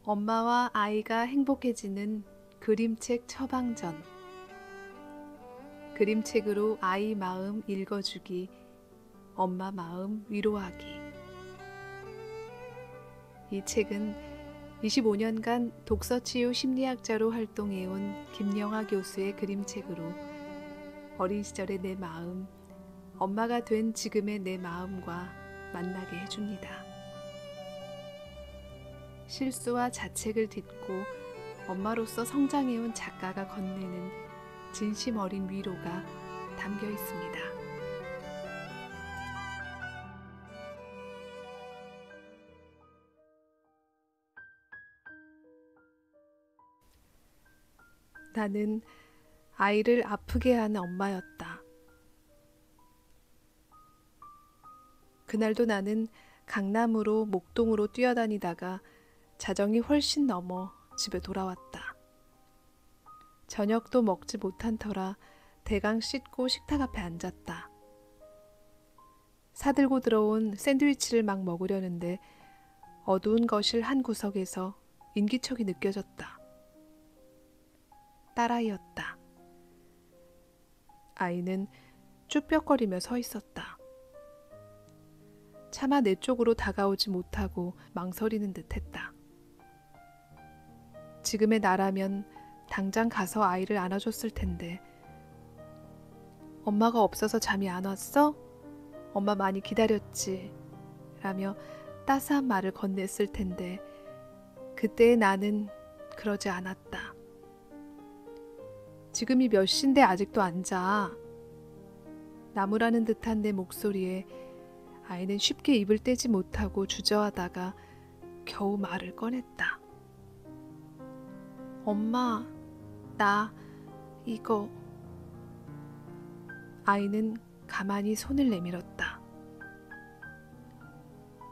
엄마와 아이가 행복해지는 그림책 처방전. 그림책으로 아이 마음 읽어주기, 엄마 마음 위로하기. 이 책은 25년간 독서치유 심리학자로 활동해온 김영하 교수의 그림책으로 어린 시절의 내 마음, 엄마가 된 지금의 내 마음과 만나게 해줍니다. 실수와 자책을 딛고 엄마로서 성장해온 작가가 건네는 진심 어린 위로가 담겨 있습니다. 나는 아이를 아프게 한 엄마였다. 그날도 나는 강남으로 목동으로 뛰어다니다가 자정이 훨씬 넘어 집에 돌아왔다. 저녁도 먹지 못한 터라 대강 씻고 식탁 앞에 앉았다. 사들고 들어온 샌드위치를 막 먹으려는데 어두운 거실 한 구석에서 인기척이 느껴졌다. 딸아이였다. 아이는 쭈뼛거리며 서 있었다. 차마 내 쪽으로 다가오지 못하고 망설이는 듯했다. 지금의 나라면 당장 가서 아이를 안아줬을 텐데. 엄마가 없어서 잠이 안 왔어? 엄마 많이 기다렸지? 라며 따스한 말을 건넸을 텐데 그때의 나는 그러지 않았다. 지금이 몇 시인데 아직도 안 자? 나무라는 듯한 내 목소리에 아이는 쉽게 입을 떼지 못하고 주저하다가 겨우 말을 꺼냈다. 엄마, 나 이거. 아이는 가만히 손을 내밀었다.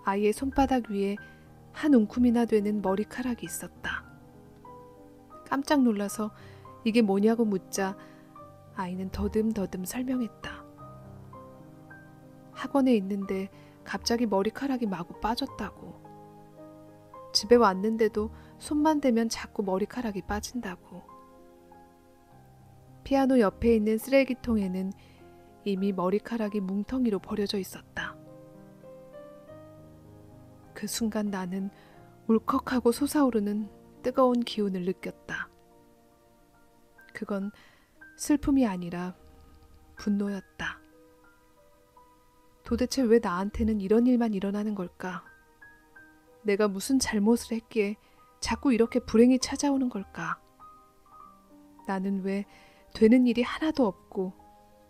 아이의 손바닥 위에 한 움큼이나 되는 머리카락이 있었다. 깜짝 놀라서 이게 뭐냐고 묻자 아이는 더듬더듬 설명했다. 학원에 있는데 갑자기 머리카락이 마구 빠졌다고. 집에 왔는데도 손만 대면 자꾸 머리카락이 빠진다고. 피아노 옆에 있는 쓰레기통에는 이미 머리카락이 뭉텅이로 버려져 있었다. 그 순간 나는 울컥하고 솟아오르는 뜨거운 기운을 느꼈다. 그건 슬픔이 아니라 분노였다. 도대체 왜 나한테는 이런 일만 일어나는 걸까? 내가 무슨 잘못을 했기에 자꾸 이렇게 불행이 찾아오는 걸까? 나는 왜 되는 일이 하나도 없고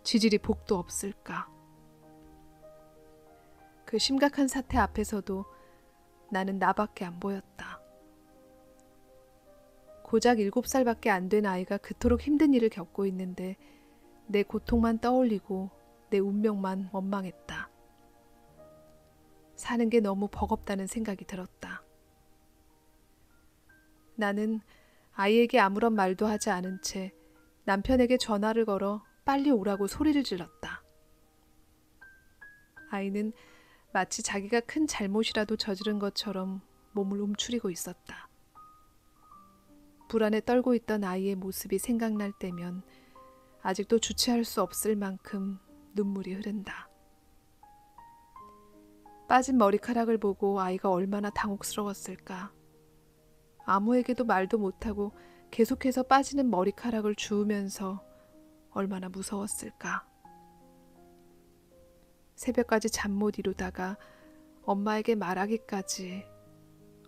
지질이 복도 없을까? 그 심각한 사태 앞에서도 나는 나밖에 안 보였다. 고작 7살밖에 안 된 아이가 그토록 힘든 일을 겪고 있는데 내 고통만 떠올리고 내 운명만 원망했다. 사는 게 너무 버겁다는 생각이 들었다. 나는 아이에게 아무런 말도 하지 않은 채 남편에게 전화를 걸어 빨리 오라고 소리를 질렀다. 아이는 마치 자기가 큰 잘못이라도 저지른 것처럼 몸을 움츠리고 있었다. 불안에 떨고 있던 아이의 모습이 생각날 때면 아직도 주체할 수 없을 만큼 눈물이 흐른다. 빠진 머리카락을 보고 아이가 얼마나 당혹스러웠을까. 아무에게도 말도 못하고 계속해서 빠지는 머리카락을 주우면서 얼마나 무서웠을까. 새벽까지 잠 못 이루다가 엄마에게 말하기까지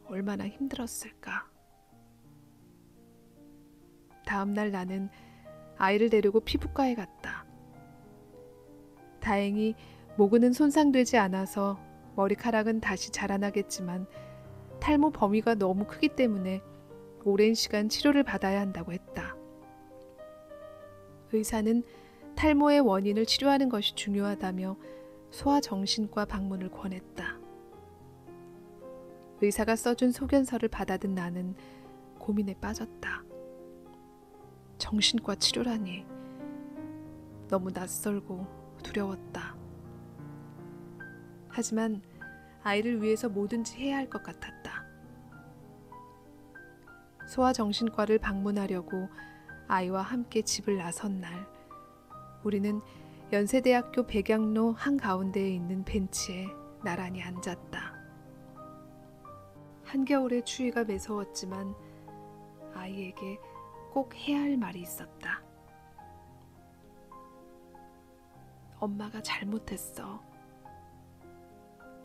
얼마나 힘들었을까. 다음날 나는 아이를 데리고 피부과에 갔다. 다행히 모근은 손상되지 않아서 머리카락은 다시 자라나겠지만 탈모 범위가 너무 크기 때문에 오랜 시간 치료를 받아야 한다고 했다. 의사는 탈모의 원인을 치료하는 것이 중요하다며 소아정신과 방문을 권했다. 의사가 써준 소견서를 받아든 나는 고민에 빠졌다. 정신과 치료라니 너무 낯설고 두려웠다. 하지만 아이를 위해서 뭐든지 해야 할 것 같았다. 소아정신과를 방문하려고 아이와 함께 집을 나선 날, 우리는 연세대학교 백양로 한가운데에 있는 벤치에 나란히 앉았다. 한겨울의 추위가 매서웠지만 아이에게 꼭 해야 할 말이 있었다. 엄마가 잘못했어.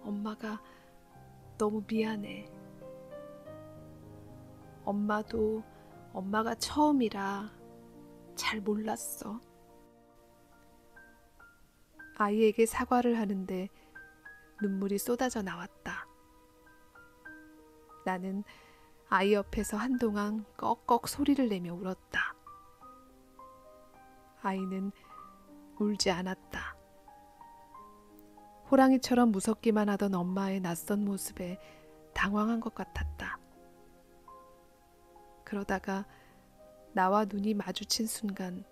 엄마가 너무 미안해. 엄마도 엄마가 처음이라 잘 몰랐어. 아이에게 사과를 하는데 눈물이 쏟아져 나왔다. 나는 아이 옆에서 한동안 꺽꺽 소리를 내며 울었다. 아이는 울지 않았다. 호랑이처럼 무섭기만 하던 엄마의 낯선 모습에 당황한 것 같았다. 그러다가 나와 눈이 마주친 순간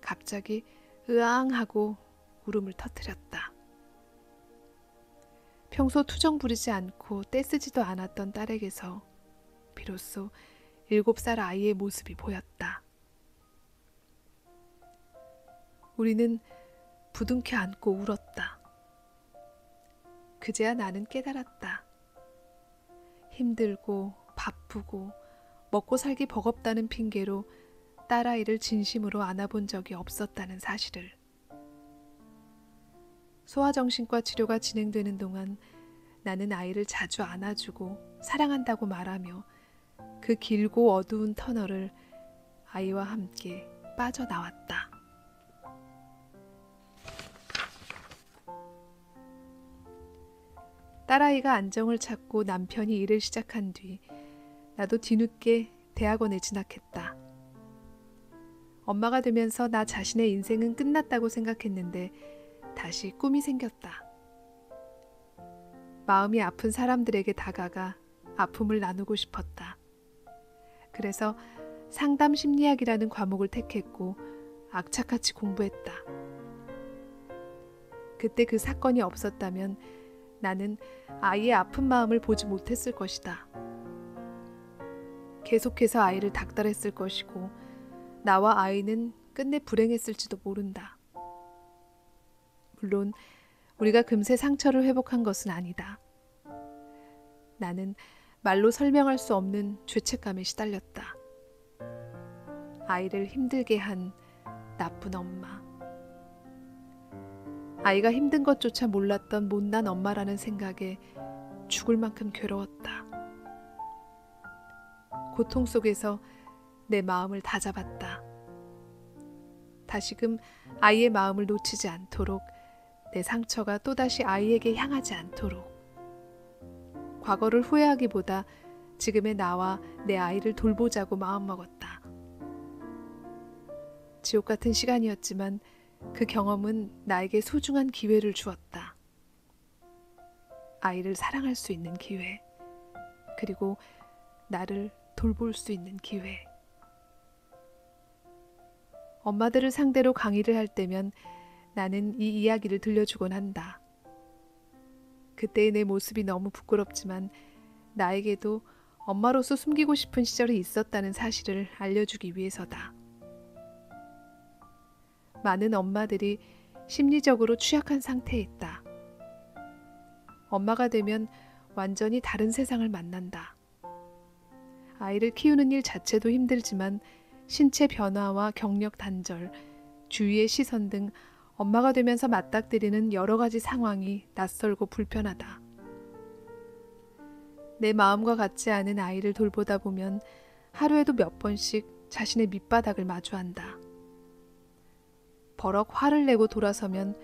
갑자기 으앙하고 울음을 터뜨렸다. 평소 투정 부리지 않고 떼쓰지도 않았던 딸에게서 비로소 7살 아이의 모습이 보였다. 우리는 부둥켜 안고 울었다. 그제야 나는 깨달았다. 힘들고 바쁘고 먹고 살기 버겁다는 핑계로 딸아이를 진심으로 안아본 적이 없었다는 사실을. 소아정신과 치료가 진행되는 동안 나는 아이를 자주 안아주고 사랑한다고 말하며 그 길고 어두운 터널을 아이와 함께 빠져나왔다. 딸아이가 안정을 찾고 남편이 일을 시작한 뒤 나도 뒤늦게 대학원에 진학했다. 엄마가 되면서 나 자신의 인생은 끝났다고 생각했는데 다시 꿈이 생겼다. 마음이 아픈 사람들에게 다가가 아픔을 나누고 싶었다. 그래서 상담 심리학이라는 과목을 택했고 악착같이 공부했다. 그때 그 사건이 없었다면 나는 아이의 아픈 마음을 보지 못했을 것이다. 계속해서 아이를 닥달했을 것이고 나와 아이는 끝내 불행했을지도 모른다. 물론 우리가 금세 상처를 회복한 것은 아니다. 나는 말로 설명할 수 없는 죄책감에 시달렸다. 아이를 힘들게 한 나쁜 엄마. 아이가 힘든 것조차 몰랐던 못난 엄마라는 생각에 죽을 만큼 괴로웠다. 고통 속에서 내 마음을 다잡았다. 다시금 아이의 마음을 놓치지 않도록, 내 상처가 또다시 아이에게 향하지 않도록. 과거를 후회하기보다 지금의 나와 내 아이를 돌보자고 마음먹었다. 지옥 같은 시간이었지만 그 경험은 나에게 소중한 기회를 주었다. 아이를 사랑할 수 있는 기회, 그리고 나를 돌볼 수 있는 기회. 엄마들을 상대로 강의를 할 때면 나는 이 이야기를 들려주곤 한다. 그때의 내 모습이 너무 부끄럽지만 나에게도 엄마로서 숨기고 싶은 시절이 있었다는 사실을 알려주기 위해서다. 많은 엄마들이 심리적으로 취약한 상태에 있다. 엄마가 되면 완전히 다른 세상을 만난다. 아이를 키우는 일 자체도 힘들지만 신체 변화와 경력 단절, 주위의 시선 등 엄마가 되면서 맞닥뜨리는 여러 가지 상황이 낯설고 불편하다. 내 마음과 같지 않은 아이를 돌보다 보면 하루에도 몇 번씩 자신의 밑바닥을 마주한다. 버럭 화를 내고 돌아서면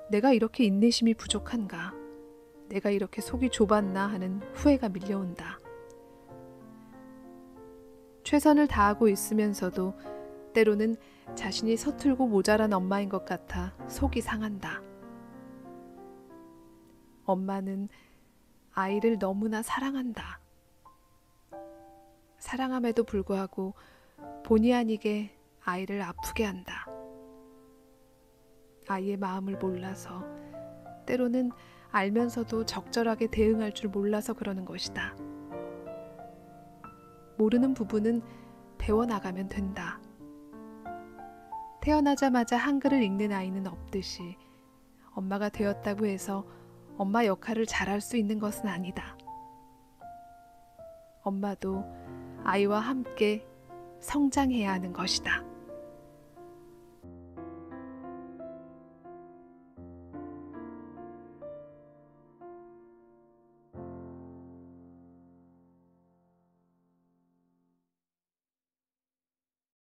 내가 이렇게 인내심이 부족한가, 내가 이렇게 속이 좁았나 하는 후회가 밀려온다. 최선을 다하고 있으면서도 때로는 자신이 서툴고 모자란 엄마인 것 같아 속이 상한다. 엄마는 아이를 너무나 사랑한다. 사랑함에도 불구하고 본의 아니게 아이를 아프게 한다. 아이의 마음을 몰라서, 때로는 알면서도 적절하게 대응할 줄 몰라서 그러는 것이다. 모르는 부분은 배워나가면 된다. 태어나자마자 한글을 읽는 아이는 없듯이 엄마가 되었다고 해서 엄마 역할을 잘할 수 있는 것은 아니다. 엄마도 아이와 함께 성장해야 하는 것이다.